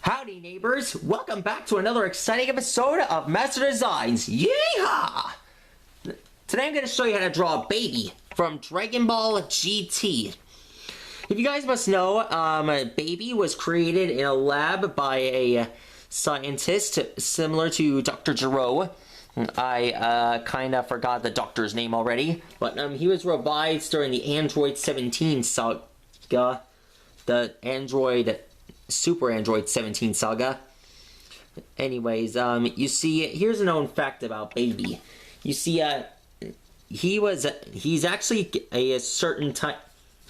Howdy neighbors, welcome back to another exciting episode of Master Designs. Yeehaw! Today I'm going to show you how to draw a baby from Dragon Ball GT. If you guys must know, Baby was created in a lab by a scientist similar to Dr. Gero. I kind of forgot the doctor's name already, but he was revived during the Android 17 saga, the Super Android 17 saga. Anyways, you see, here's a known fact about Baby. You see, he's actually a certain type.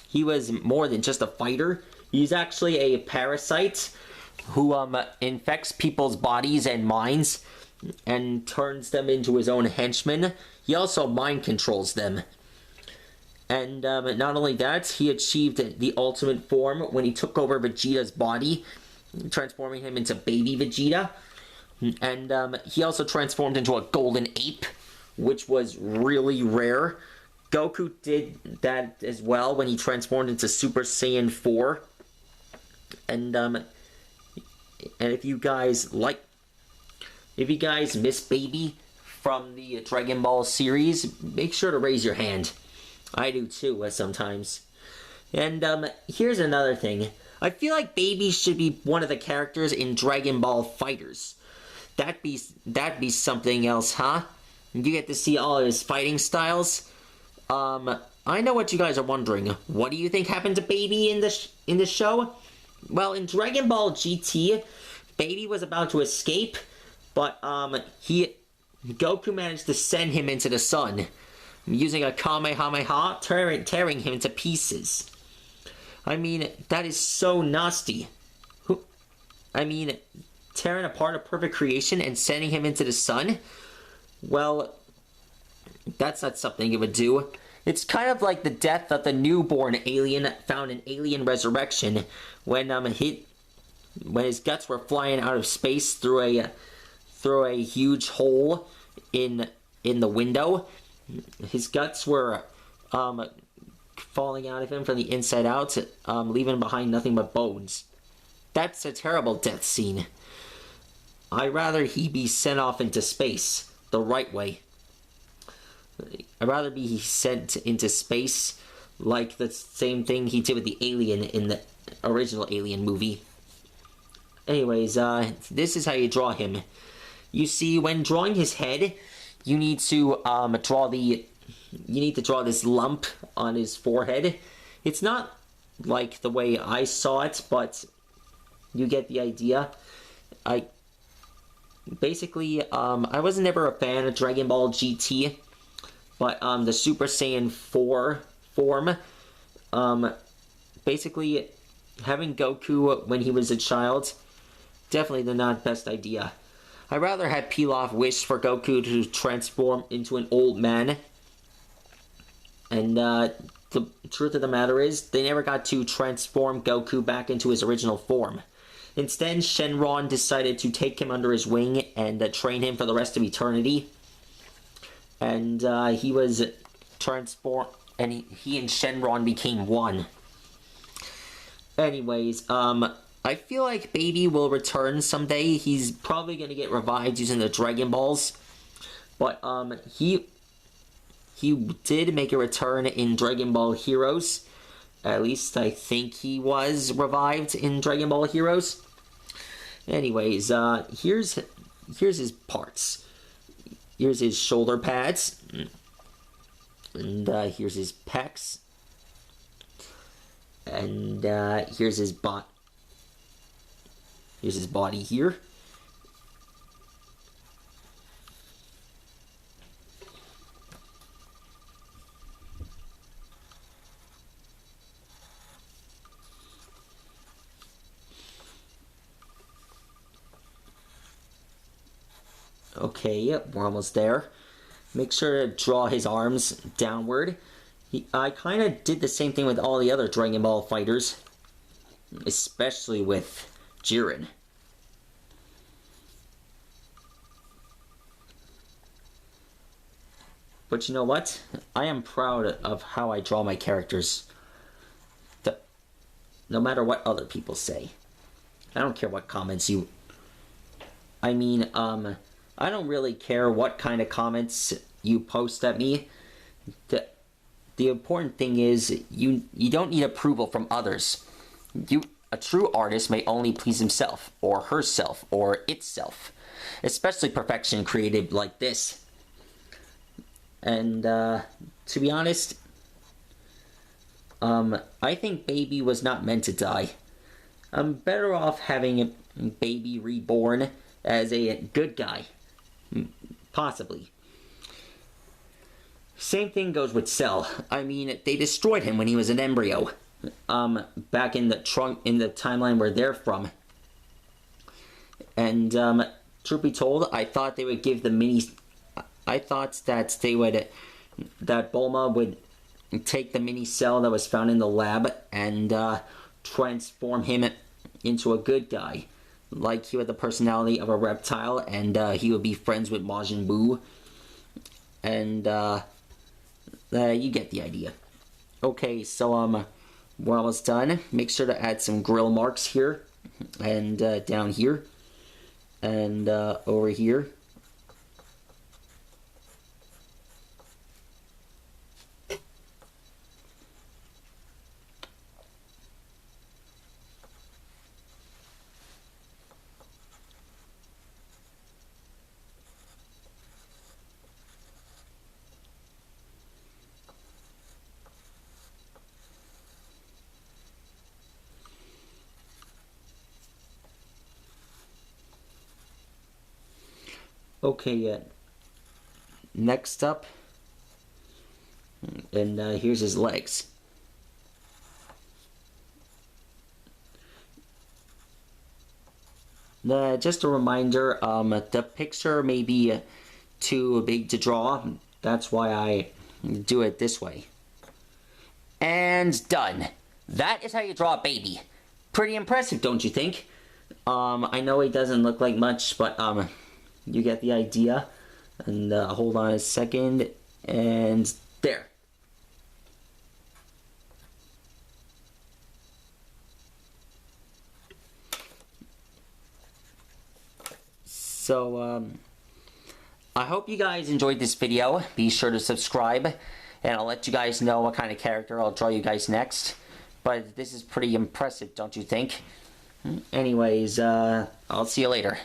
He was more than just a fighter. He's actually a parasite who infects people's bodies and minds and turns them into his own henchmen. He also mind controls them. And not only that, he achieved the ultimate form when he took over Vegeta's body, transforming him into Baby Vegeta. And he also transformed into a golden ape, which was really rare. Goku did that as well when he transformed into Super Saiyan 4. And if you guys miss Baby from the Dragon Ball series, make sure to raise your hand. I do too, sometimes. And here's another thing. I feel like Baby should be one of the characters in Dragon Ball Fighters. That'd be something else, huh? You get to see all his fighting styles. I know what you guys are wondering. What do you think happened to Baby in the show? Well, in Dragon Ball GT, Baby was about to escape, but Goku managed to send him into the sun, using a Kamehameha, tearing him to pieces. I mean, that is so nasty. Tearing apart a perfect creation and sending him into the sun? Well, that's not something it would do. It's kind of like the death of the newborn alien found in Alien Resurrection, when his guts were flying out of space through a huge hole in the window. His guts were falling out of him from the inside out, leaving behind nothing but bones. That's a terrible death scene. I'd rather he be sent off into space the right way. I'd rather be sent into space like the same thing he did with the alien in the original Alien movie. Anyways, this is how you draw him. You see, when drawing his head, you need to draw this lump on his forehead. It's not like the way I saw it, but you get the idea. I was never a fan of Dragon Ball GT, but the Super Saiyan 4 form, basically having Goku when he was a child, definitely the not best idea. I'd rather have Pilaf wish for Goku to transform into an old man. And the truth of the matter is, they never got to transform Goku back into his original form. Instead, Shenron decided to take him under his wing and train him for the rest of eternity. And he was transformed, and he and Shenron became one. Anyways, I feel like Baby will return someday. He's probably going to get revived using the Dragon Balls. But he did make a return in Dragon Ball Heroes. At least I think he was revived in Dragon Ball Heroes. Anyways, here's his parts. Here's his shoulder pads. And here's his pecs. And here's his butt. Here's his body here. Okay, yep, we're almost there. Make sure to draw his arms downward. I kind of did the same thing with all the other Dragon Ball fighters, especially with Jiren. But you know what? I am proud of how I draw my characters. No matter what other people say. I don't care what comments you... I mean, I don't really care what kind of comments you post at me. The important thing is you don't need approval from others. A true artist may only please himself, or herself, or itself. Especially perfection created like this. And, to be honest, I think Baby was not meant to die. I'm better off having Baby reborn as a good guy. Possibly. Same thing goes with Cell. I mean, they destroyed him when he was an embryo. Back in the timeline where they're from. And, truth be told, I thought they would give the mini... I thought that Bulma would take the mini Cell that was found in the lab and, transform him into a good guy. Like, he had the personality of a reptile, and, he would be friends with Majin Buu. And, you get the idea. Okay, so, we're almost done. Make sure to add some grill marks here, and, down here, and, over here. Okay, next up, and here's his legs. Just a reminder, the picture may be too big to draw. That's why I do it this way. And done. That is how you draw a baby. Pretty impressive, don't you think? I know he doesn't look like much, but, you get the idea. And hold on a second. And there. So, I hope you guys enjoyed this video. Be sure to subscribe. And I'll let you guys know what kind of character I'll draw you guys next. But this is pretty impressive, don't you think? Anyways, I'll see you later.